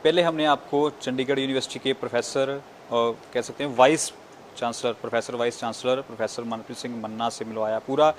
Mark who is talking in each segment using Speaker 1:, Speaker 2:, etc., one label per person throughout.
Speaker 1: पहले हमने आपको चंडीगढ़ यूनिवर्सिटी के प्रोफेसर और कह सकते हैं vice chancellor professor Manpreet Singh Manna से मिलवाया, पूरा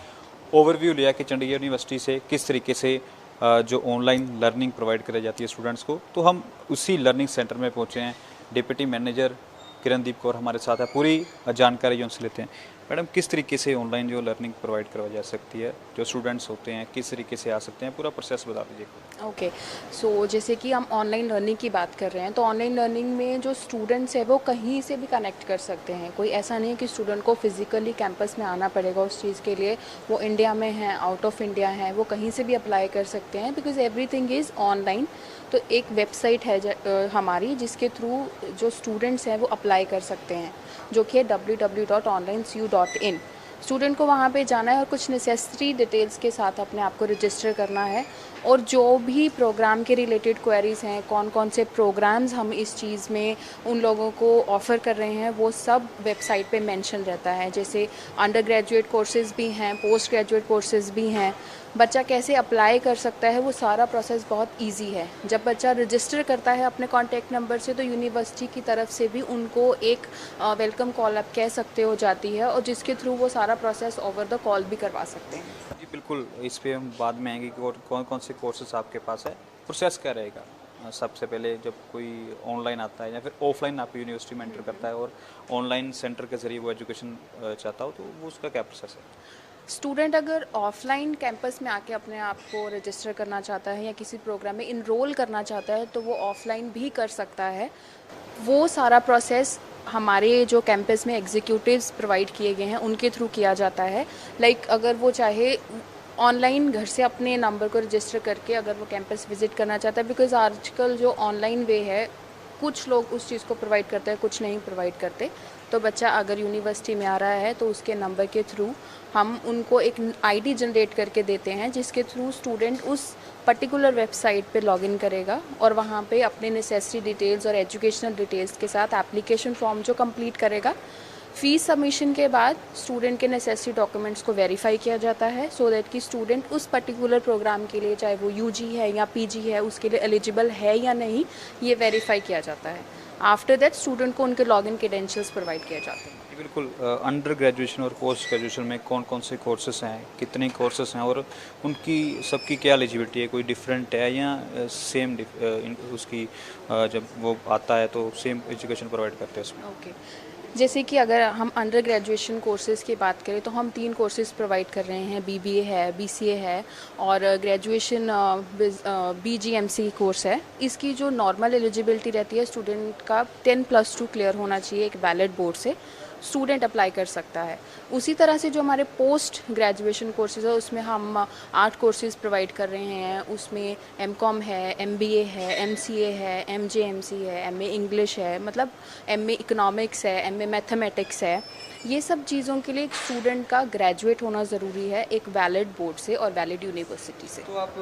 Speaker 1: ओवरव्यू लिया कि चंडीगढ़ यूनिवर्सिटी से किस तरीके से जो ऑनलाइन लर्निंग प्रोवाइड कराई जाती है स्टूडेंट्स को। तो हम उसी लर्निंग सेंटर में पहुँचे हैं। डिप्टी मैनेजर किरणदीप कौर हमारे साथ है, पूरी जानकारी उनसे लेते हैं। मैडम, किस तरीके से ऑनलाइन जो लर्निंग प्रोवाइड करवाई जा सकती है, जो स्टूडेंट्स होते हैं किस तरीके से आ सकते हैं, पूरा प्रोसेस बता दीजिए।
Speaker 2: ओके, सो जैसे कि हम ऑनलाइन लर्निंग की बात कर रहे हैं, तो ऑनलाइन लर्निंग में जो स्टूडेंट्स है वो कहीं से भी कनेक्ट कर सकते हैं। कोई ऐसा नहीं है कि स्टूडेंट को फिजिकली कैंपस में आना पड़ेगा उस चीज़ के लिए। वो इंडिया में है, आउट ऑफ इंडिया है, वो कहीं से भी अप्लाई कर सकते हैं, बिकॉज एवरीथिंग इज़ ऑनलाइन। तो एक वेबसाइट है हमारी, जिसके थ्रू जो स्टूडेंट्स हैं वो अप्लाई कर सकते हैं, जो कि है www.onlinecu.in। स्टूडेंट को वहाँ पे जाना है और कुछ नेसेसरी डिटेल्स के साथ अपने आप को रजिस्टर करना है, और जो भी प्रोग्राम के रिलेटेड क्वेरीज़ हैं, कौन कौन से प्रोग्राम्स हम इस चीज़ में उन लोगों को ऑफ़र कर रहे हैं, वो सब वेबसाइट पे मेंशन रहता है। जैसे अंडर ग्रेजुएट कोर्सेज़ भी हैं, पोस्ट ग्रेजुएट कोर्सेज़ भी हैं। बच्चा कैसे अप्लाई कर सकता है, वो सारा प्रोसेस बहुत इजी है। जब बच्चा रजिस्टर करता है अपने कॉन्टैक्ट नंबर से, तो यूनिवर्सिटी की तरफ से भी उनको एक वेलकम कॉल आप कह सकते हो जाती है, और जिसके थ्रू वो सारा प्रोसेस ओवर द कॉल भी करवा सकते हैं।
Speaker 1: जी बिल्कुल, इस पे हम बाद में आएंगे कि कौन कौन से कोर्सेज आपके पास है, प्रोसेस क्या रहेगा। सबसे पहले जब कोई ऑनलाइन आता है या फिर ऑफलाइन आपकी यूनिवर्सिटी में एंटर करता है और ऑनलाइन सेंटर के ज़रिए वो एजुकेशन चाहता हो, तो वो उसका क्या प्रोसेस है।
Speaker 2: स्टूडेंट अगर ऑफलाइन कैंपस में आके अपने आप को रजिस्टर करना चाहता है या किसी प्रोग्राम में इनरोल करना चाहता है, तो वो ऑफलाइन भी कर सकता है। वो सारा प्रोसेस हमारे जो कैंपस में एग्जीक्यूटिव्स प्रोवाइड किए गए हैं उनके थ्रू किया जाता है। अगर वो चाहे ऑनलाइन घर से अपने नंबर को रजिस्टर करके अगर वो कैंपस विज़िट करना चाहता है, बिकॉज़ आजकल जो ऑनलाइन वे है, कुछ लोग उस चीज़ को प्रोवाइड करते हैं, कुछ नहीं प्रोवाइड करते। तो बच्चा अगर यूनिवर्सिटी में आ रहा है, तो उसके नंबर के थ्रू हम उनको एक आईडी जनरेट करके देते हैं, जिसके थ्रू स्टूडेंट उस पर्टिकुलर वेबसाइट पे लॉगिन करेगा और वहाँ पे अपने नेसेसरी डिटेल्स और एजुकेशनल डिटेल्स के साथ एप्लीकेशन फॉर्म जो कंप्लीट करेगा। फ़ीस सबमिशन के बाद स्टूडेंट के नेसेसरी डॉक्यूमेंट्स को वेरीफाई किया जाता है, सो दैट कि स्टूडेंट उस पर्टिकुलर प्रोग्राम के लिए, चाहे वो यूजी है या पीजी है, उसके लिए एलिजिबल है या नहीं, ये वेरीफाई किया जाता है। आफ्टर दैट स्टूडेंट को उनके लॉगिन क्रेडेंशियल्स प्रोवाइड किए जाते हैं।
Speaker 1: बिल्कुल, अंडर ग्रेजुएशन और पोस्ट ग्रेजुएशन में कौन कौन से कोर्सेज हैं, कितने कोर्सेज हैं और उनकी सबकी क्या एलिजिबिलिटी है, कोई डिफरेंट है या सेम उसकी जब वो आता है तो सेम एजुकेशन प्रोवाइड करते हैं उसमें।
Speaker 2: ओके, जैसे कि अगर हम अंडर ग्रेजुएशन कोर्सेज़ की बात करें, तो हम 3 कोर्सेज़ प्रोवाइड कर रहे हैं। बीबीए है, बीसीए है और ग्रेजुएशन बीजीएमसी कोर्स है। इसकी जो नॉर्मल एलिजिबिलिटी रहती है, स्टूडेंट का 10+2 क्लियर होना चाहिए एक वैलिड बोर्ड से, स्टूडेंट अप्लाई कर सकता है। उसी तरह से जो हमारे पोस्ट ग्रेजुएशन कोर्सेज़ है, उसमें हम 8 कोर्सेज़ प्रोवाइड कर रहे हैं। उसमें एमकॉम है, एमबीए है, एमसीए है, एमजेएमसी है, एमए इंग्लिश है, मतलब एमए इकोनॉमिक्स है, एमए मैथमेटिक्स है। ये सब चीज़ों के लिए एक स्टूडेंट का ग्रेजुएट होना ज़रूरी है एक वैलिड बोर्ड से और वैलिड यूनिवर्सिटी से।
Speaker 1: तो आप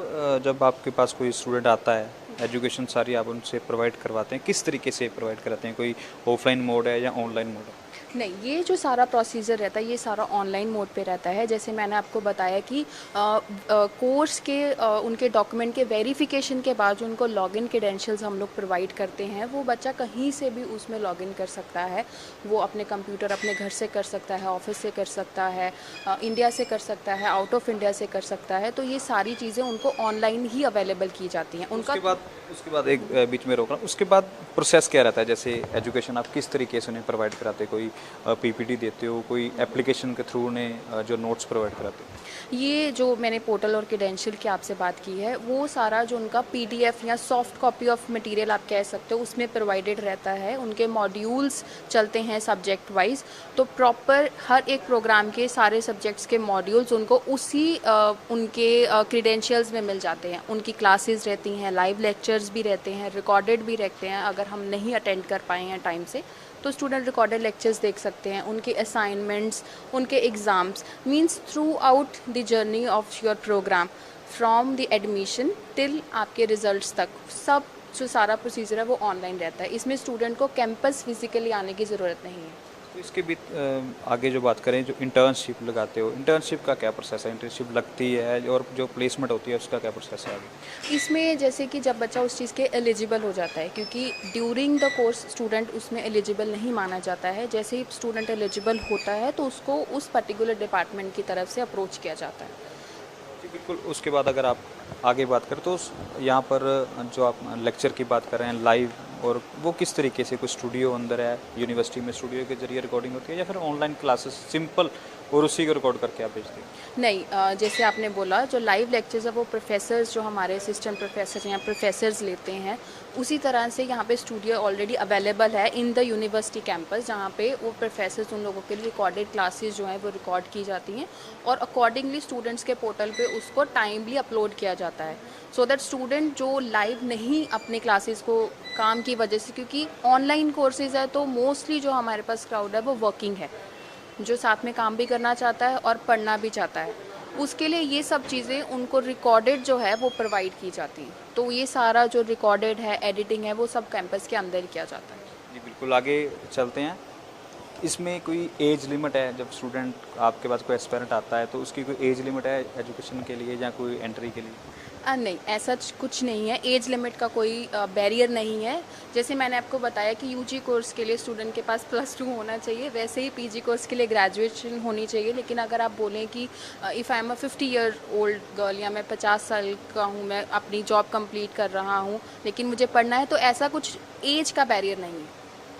Speaker 1: जब आपके पास कोई स्टूडेंट आता है, एजुकेशन सारी आप उनसे प्रोवाइड करवाते हैं, किस तरीके से प्रोवाइड कराते हैं, कोई ऑफलाइन मोड है या ऑनलाइन मोड है।
Speaker 2: नहीं, ये जो सारा प्रोसीजर रहता है, ये सारा ऑनलाइन मोड पे रहता है। जैसे मैंने आपको बताया कि कोर्स के उनके डॉक्यूमेंट के वेरिफिकेशन के बाद जो उनको लॉगिन क्रेडेंशियल्स हम लोग प्रोवाइड करते हैं, वो बच्चा कहीं से भी उसमें लॉगिन कर सकता है। वो अपने कंप्यूटर अपने घर से कर सकता है, ऑफिस से कर सकता है, इंडिया से कर सकता है, आउट ऑफ इंडिया से कर सकता है। तो ये सारी चीज़ें उनको ऑनलाइन ही अवेलेबल की जाती हैं।
Speaker 1: उसके बाद एक बीच में रोक रहा हूँ, उसके बाद प्रोसेस क्या रहता है। जैसे एजुकेशन आप किस तरीके से उन्हें प्रोवाइड कराते हैं, कोई पीपीटी देते हो, कोई एप्लीकेशन के थ्रू उन्हें जो नोट्स प्रोवाइड कराते हो।
Speaker 2: ये जो मैंने पोर्टल और क्रेडेंशियल की आपसे बात की है, वो सारा जो उनका पीडीएफ या सॉफ्ट कॉपी ऑफ मटेरियल आप कह सकते हो, उसमें प्रोवाइडेड रहता है। उनके मॉड्यूल्स चलते हैं सब्जेक्ट वाइज, तो प्रॉपर हर एक प्रोग्राम के सारे सब्जेक्ट्स के मॉड्यूल्स उनको उसी उनके क्रेडेंशियल्स में मिल जाते हैं। उनकी क्लासेस रहती हैं, लाइव लेक्चर्स भी रहते हैं, रिकॉर्डेड भी रहते हैं। अगर हम नहीं अटेंड कर पाए हैं टाइम से, तो स्टूडेंट रिकॉर्डेड लेक्चर्स देख सकते हैं। उनके असाइनमेंट्स, उनके exams, means throughout the journey of your program, from the admission till आपके रिजल्ट्स तक, सब जो सारा प्रोसीजर है वो ऑनलाइन रहता है। इसमें स्टूडेंट को कैंपस फिजिकली आने की ज़रूरत नहीं है।
Speaker 1: तो इसके भी आगे जो बात करें, जो इंटर्नशिप लगाते हो, इंटर्नशिप का क्या प्रोसेस है? इंटर्नशिप लगती है और जो प्लेसमेंट होती है उसका क्या प्रोसेस है आगे?
Speaker 2: इसमें जैसे कि जब बच्चा उस चीज़ के एलिजिबल हो जाता है, क्योंकि ड्यूरिंग द कोर्स स्टूडेंट उसमें एलिजिबल नहीं माना जाता है, जैसे ही स्टूडेंट एलिजिबल होता है तो उसको उस पर्टिकुलर डिपार्टमेंट की तरफ से अप्रोच किया जाता है।
Speaker 1: जी बिल्कुल। उसके बाद अगर आप आगे बात करें तो यहाँ पर जो आप लेक्चर की बात कर रहे हैं लाइव, और वो किस तरीके से, कोई स्टूडियो अंदर है यूनिवर्सिटी में, स्टूडियो के जरिए रिकॉर्डिंग होती है या फिर ऑनलाइन क्लासेस सिंपल और उसी को रिकॉर्ड करके आप भेजते हैं?
Speaker 2: नहीं, जैसे आपने बोला जो लाइव लेक्चर्स है वो प्रोफेसर्स, जो हमारे असिस्टेंट प्रोफेसर या प्रोफेसर्स लेते हैं, उसी तरह से यहाँ पे स्टूडियो ऑलरेडी अवेलेबल है इन द यूनिवर्सिटी कैंपस, जहाँ पे वो प्रोफेसर्स उन लोगों के लिए रिकॉर्डेड क्लासेस जो हैं वो रिकॉर्ड की जाती हैं और अकॉर्डिंगली स्टूडेंट्स के पोर्टल पे उसको टाइमली अपलोड किया जाता है, सो दैट स्टूडेंट जो लाइव नहीं अपने क्लासेस को काम की वजह से, क्योंकि ऑनलाइन कोर्सेज है तो मोस्टली जो हमारे पास क्राउड है वो वर्किंग है, जो साथ में काम भी करना चाहता है और पढ़ना भी चाहता है, उसके लिए ये सब चीज़ें उनको रिकॉर्डेड जो है वो प्रोवाइड की जाती हैं। तो ये सारा जो रिकॉर्डेड है, एडिटिंग है, वो सब कैंपस के अंदर ही किया जाता है।
Speaker 1: जी बिल्कुल। आगे चलते हैं। इसमें कोई एज लिमिट है? जब स्टूडेंट आपके पास कोई एस्पिरेंट आता है तो उसकी कोई एज लिमिट है एजुकेशन के लिए या कोई एंट्री के लिए?
Speaker 2: नहीं, ऐसा कुछ नहीं है, एज लिमिट का कोई बैरियर नहीं है। जैसे मैंने आपको बताया कि यूजी कोर्स के लिए स्टूडेंट के पास +2 होना चाहिए, वैसे ही पीजी कोर्स के लिए ग्रेजुएशन होनी चाहिए। लेकिन अगर आप बोलें कि if I am a 50 year old girl या मैं 50 साल का हूँ, मैं अपनी जॉब कंप्लीट कर रहा हूँ लेकिन मुझे पढ़ना है, तो ऐसा कुछ एज का बैरियर नहीं है।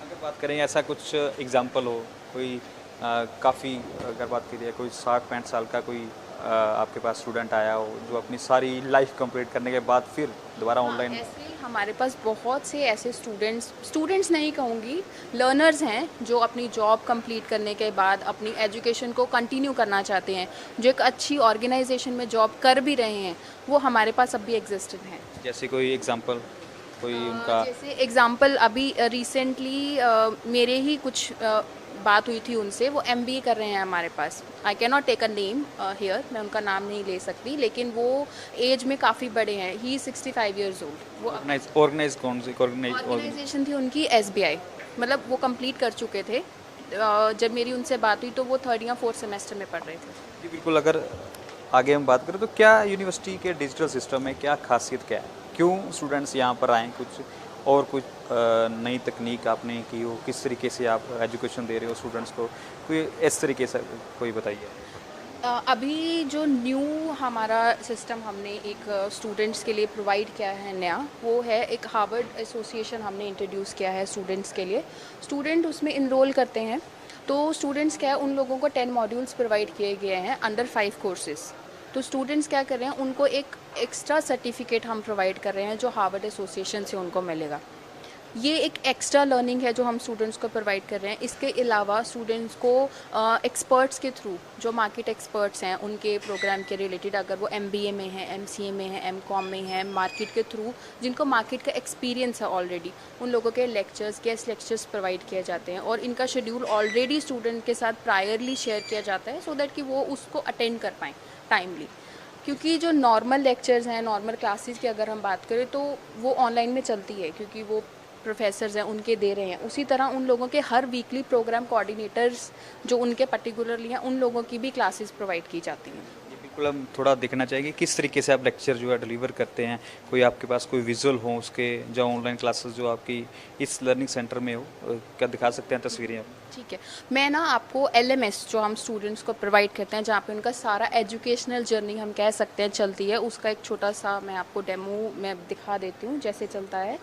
Speaker 1: अगर बात करें ऐसा कुछ एग्जांपल हो, कोई काफ़ी, अगर बात की जाए कोई 60-65 साल का कोई आपके पास स्टूडेंट आया हो जो अपनी सारी लाइफ कंप्लीट करने के बाद फिर दोबारा ऑनलाइन?
Speaker 2: ऐसे हमारे पास बहुत से ऐसे स्टूडेंट्स नहीं कहूँगी, लर्नर्स हैं जो अपनी जॉब कंप्लीट करने के बाद अपनी एजुकेशन को कंटिन्यू करना चाहते हैं, जो एक अच्छी ऑर्गेनाइजेशन में जॉब कर भी रहे हैं, वो हमारे पास अब भी एग्जिस्टेड हैं।
Speaker 1: जैसे कोई एग्जांपल, कोई उनका?
Speaker 2: जैसे एग्जांपल अभी रिसेंटली मेरे ही कुछ बात हुई थी उनसे, वो एमबीए कर रहे हैं हमारे पास। I can not take a name here, मैं उनका नाम नहीं ले सकती, लेकिन वो एज में काफ़ी बड़े हैं, ही 65 ईयर्स ओल्ड। वो
Speaker 1: ऑर्गेनाइज कौन सी
Speaker 2: ऑर्गेनाइजेशन थी उनकी एसबीआई, मतलब वो कंप्लीट कर चुके थे। जब मेरी उनसे बात हुई तो वो 3rd या 4th सेमेस्टर में पढ़ रहे थे।
Speaker 1: जी बिल्कुल। अगर आगे हम बात करें तो क्या यूनिवर्सिटी के डिजिटल सिस्टम में क्या खासियत क्या है? क्यों स्टूडेंट्स यहाँ पर आएँ? कुछ और कुछ नई तकनीक आपने की हो, किस तरीके से आप एजुकेशन दे रहे हो स्टूडेंट्स को, कोई इस तरीके से कोई बताइए।
Speaker 2: अभी जो न्यू हमारा सिस्टम हमने एक स्टूडेंट्स के लिए प्रोवाइड किया है नया, वो है एक हार्वर्ड एसोसिएशन हमने इंट्रोड्यूस किया है स्टूडेंट्स के लिए। स्टूडेंट उसमें इनरोल करते हैं तो स्टूडेंट्स क्या है, उन लोगों को 10 मॉड्यूल्स प्रोवाइड किए गए हैं अंडर 5 कोर्सेज। तो स्टूडेंट्स क्या कर रहे हैं, उनको एक एक्स्ट्रा सर्टिफिकेट हम प्रोवाइड कर रहे हैं जो हार्वर्ड एसोसिएशन से उनको मिलेगा। ये एक एक्स्ट्रा लर्निंग है जो हम स्टूडेंट्स को प्रोवाइड कर रहे हैं। इसके अलावा स्टूडेंट्स को एक्सपर्ट्स के थ्रू, जो मार्केट एक्सपर्ट्स हैं उनके प्रोग्राम के रिलेटेड, अगर वो एमबीए में है, एमसीए में है, एमकॉम में है, मार्केट के थ्रू जिनको मार्केट का एक्सपीरियंस है ऑलरेडी, उन लोगों के लेक्चर्स, गेस्ट लेक्चर्स प्रोवाइड किए जाते हैं और इनका शेड्यूल ऑलरेडी स्टूडेंट के साथ प्रायरली शेयर किया जाता है, सो दैट कि वो उसको अटेंड कर पाएँ टाइमली। क्योंकि जो नॉर्मल लेक्चर्स हैं, नॉर्मल क्लासेस की अगर हम बात करें तो वो ऑनलाइन में चलती है, क्योंकि वो प्रोफेसर्स हैं उनके दे रहे हैं। उसी तरह उन लोगों के हर वीकली प्रोग्राम कोऑर्डिनेटर्स जो उनके पर्टिकुलरली हैं, उन लोगों की भी क्लासेस प्रोवाइड की जाती हैं।
Speaker 1: जी बिल्कुल। हम थोड़ा देखना चाहिए किस तरीके से आप लेक्चर जो है डिलीवर करते हैं, कोई आपके पास कोई विजुअल हो उसके, जो ऑनलाइन क्लासेस जो आपकी इस लर्निंग सेंटर में हो, क्या दिखा सकते हैं तस्वीरें आप?
Speaker 2: ठीक है, मैं ना आपको एलएमएस जो हम स्टूडेंट्स को प्रोवाइड करते हैं, जहाँ पे उनका सारा एजुकेशनल जर्नी हम कह सकते हैं चलती है, उसका एक छोटा सा मैं आपको डेमो में दिखा देती हूँ जैसे चलता है।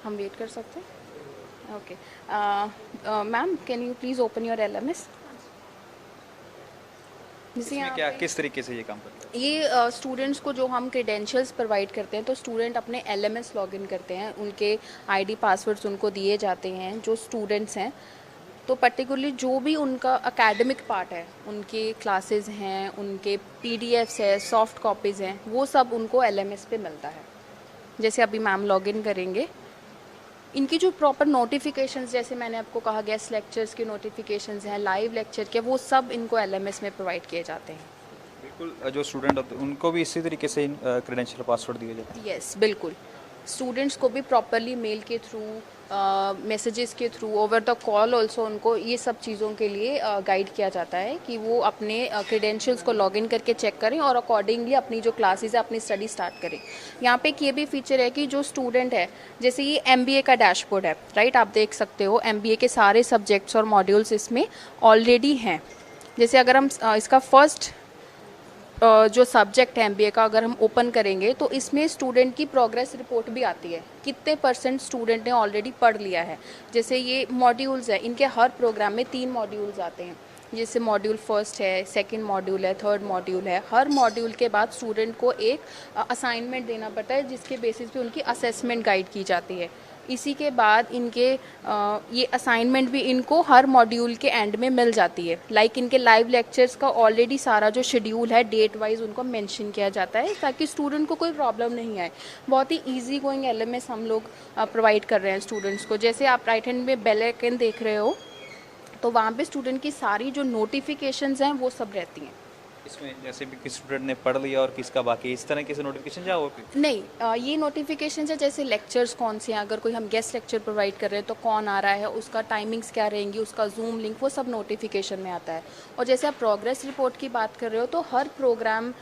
Speaker 2: हम वेट कर सकते हैं? Okay ma'am, can you please open your LMS?
Speaker 1: इसमें क्या, किस तरीके से ये काम करता है?
Speaker 2: ये स्टूडेंट्स को जो हम क्रेडेंशियल्स प्रोवाइड करते हैं, तो स्टूडेंट अपने एलएमएस लॉगिन करते हैं, उनके आईडी पासवर्ड्स उनको दिए जाते हैं जो स्टूडेंट्स हैं। तो पर्टिकुलरली जो भी उनका एकेडमिक पार्ट है, उनके क्लासेस हैं, उनके पीडीएफ्स है, सॉफ्ट कॉपीज़ हैं, वो सब उनको एलएमएस पे मिलता है। जैसे अभी मैम लॉगिन करेंगे, इनकी जो प्रॉपर नोटिफिकेशंस, जैसे मैंने आपको कहा गेस्ट लेक्चर्स के नोटिफिकेशंस हैं, लाइव लेक्चर के, वो सब इनको एलएमएस में प्रोवाइड किए जाते हैं।
Speaker 1: बिल्कुल। जो स्टूडेंट होते हैं उनको भी इसी तरीके से क्रेडेंशियल पासवर्ड दिए जाते हैं?
Speaker 2: यस बिल्कुल। स्टूडेंट्स को भी प्रॉपरली मेल के थ्रू, मैसेजेस के through, over the call also उनको ये सब चीज़ों के लिए गाइड किया जाता है कि वो अपने क्रेडेंशियल्स को लॉगिन करके चेक करें और अकॉर्डिंगली अपनी जो क्लासेस है अपनी स्टडी स्टार्ट करें। यहाँ पे एक ये भी फीचर है कि जो स्टूडेंट है, जैसे ये MBA का डैशबोर्ड है, राइट, आप देख सकते हो MBA के सारे सब्जेक्ट्स और मॉड्यूल्स इसमें ऑलरेडी हैं। जैसे अगर हम इसका फर्स्ट जो सब्जेक्ट है MBA का अगर हम ओपन करेंगे तो इसमें स्टूडेंट की प्रोग्रेस रिपोर्ट भी आती है, कितने % स्टूडेंट ने ऑलरेडी पढ़ लिया है। जैसे ये मॉड्यूल्स है, इनके हर प्रोग्राम में 3 मॉड्यूल्स आते हैं, जैसे मॉड्यूल फर्स्ट है, सेकंड मॉड्यूल है, थर्ड मॉड्यूल है। हर मॉड्यूल के बाद स्टूडेंट को एक असाइनमेंट देना पड़ता है जिसके बेसिस पे उनकी असेसमेंट गाइड की जाती है। इसी के बाद इनके ये असाइनमेंट भी इनको हर मॉड्यूल के एंड में मिल जाती है। लाइक इनके लाइव लेक्चर्स का ऑलरेडी सारा जो शेड्यूल है डेट वाइज उनको मेंशन किया जाता है ताकि स्टूडेंट को कोई प्रॉब्लम नहीं आए। बहुत ही इजी गोइंग LMS हम लोग प्रोवाइड कर रहे हैं स्टूडेंट्स को। जैसे आप राइट हैंड में बेल आइकन देख रहे हो तो वहाँ पे स्टूडेंट की सारी जो नोटिफिकेशंस हैं वो सब रहती हैं।
Speaker 1: इसमें जैसे भी किस स्टूडेंट ने पढ़ लिया और किसका बाकी, इस तरह के से नोटिफिकेशन या और भी?
Speaker 2: नहीं, ये नोटिफिकेशन है जैसे लेक्चर्स कौन से हैं, अगर कोई हम गेस्ट लेक्चर प्रोवाइड कर रहे हैं तो कौन आ रहा है, उसका टाइमिंग्स क्या रहेंगी, उसका जूम लिंक, वो सब नोटिफिकेशन में आता है। और जैसे आप प्रोग्रेस रिपोर्ट की बात कर रहे हो तो हर प्रोग्राम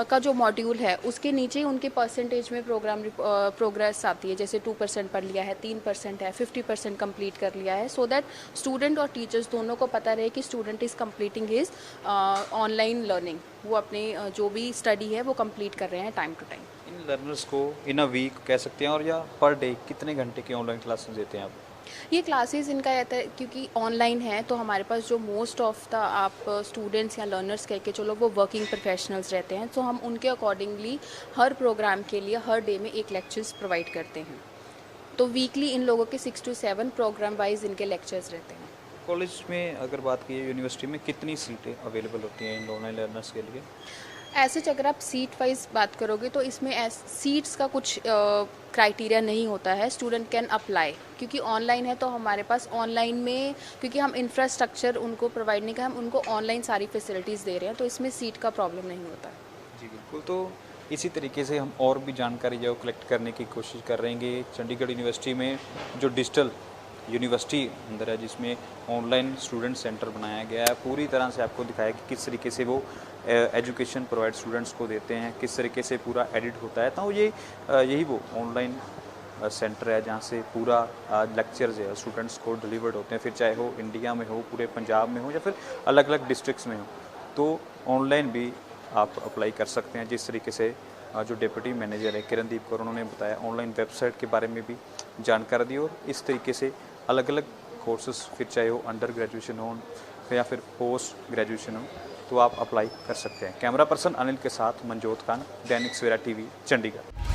Speaker 2: का जो मॉड्यूल है उसके नीचे ही उनके परसेंटेज में प्रोग्रेस आती है। जैसे 2% पढ़ लिया है, 3% है, 50% कंप्लीट कर लिया है, सो दैट स्टूडेंट और टीचर्स दोनों को पता रहे कि student is completing his online learning, वो अपने जो भी स्टडी है वो कंप्लीट कर रहे हैं टाइम टू टाइम।
Speaker 1: इन लर्नर्स को इन अ वीक कह सकते हैं और या पर डे कितने घंटे की ऑनलाइन क्लासेस देते हैं आप?
Speaker 2: ये क्लासेस इनका रहता है क्योंकि ऑनलाइन है तो हमारे पास जो मोस्ट ऑफ द आप स्टूडेंट्स या लर्नर्स कह के चलो वो वर्किंग प्रोफेशनल्स रहते हैं, तो हम उनके अकॉर्डिंगली हर प्रोग्राम के लिए हर डे में एक लेक्चर्स प्रोवाइड करते हैं। तो वीकली इन लोगों के 6 to 7 प्रोग्राम वाइज इनके लेक्चर्स रहते हैं।
Speaker 1: कॉलेज में अगर बात की यूनिवर्सिटी में कितनी सीटें अवेलेबल होती हैं इन ऑनलाइन लर्नर्स के लिए?
Speaker 2: ऐसे अगर आप सीट वाइज बात करोगे तो इसमें सीट्स का कुछ क्राइटेरिया नहीं होता है, स्टूडेंट कैन अप्लाई। क्योंकि ऑनलाइन है तो हमारे पास ऑनलाइन में, क्योंकि हम इंफ्रास्ट्रक्चर उनको प्रोवाइड नहीं कर, हम उनको ऑनलाइन सारी फैसिलिटीज़ दे रहे हैं, तो इसमें सीट का प्रॉब्लम नहीं होता है।
Speaker 1: जी बिल्कुल। तो इसी तरीके से हम और भी जानकारी जो कलेक्ट करने की कोशिश कर रहे हैं। चंडीगढ़ यूनिवर्सिटी में जो डिजिटल यूनिवर्सिटी अंदर है जिसमें ऑनलाइन स्टूडेंट सेंटर बनाया गया है, पूरी तरह से आपको दिखाया कि किस तरीके से वो एजुकेशन प्रोवाइड स्टूडेंट्स को देते हैं, किस तरीके से पूरा एडिट होता है। तो ये यही वो ऑनलाइन सेंटर है जहाँ से पूरा लेक्चर्स है स्टूडेंट्स को डिलीवर्ड होते हैं, फिर चाहे वो इंडिया में हो, पूरे पंजाब में हो या फिर अलग अलग डिस्ट्रिक्ट्स में हो। तो ऑनलाइन भी आप अप्लाई कर सकते हैं। जिस तरीके से जो डिप्टी मैनेजर है किरणदीप कौर, उन्होंने बताया ऑनलाइन वेबसाइट के बारे में भी जानकारी दी। और इस तरीके से अलग अलग कोर्सेज, फिर चाहे वो अंडर ग्रेजुएशन हो या फिर पोस्ट ग्रेजुएशन हो, तो आप अप्लाई कर सकते हैं। कैमरा पर्सन अनिल के साथ मनजोत खान, दैनिक सवेरा TV, चंडीगढ़।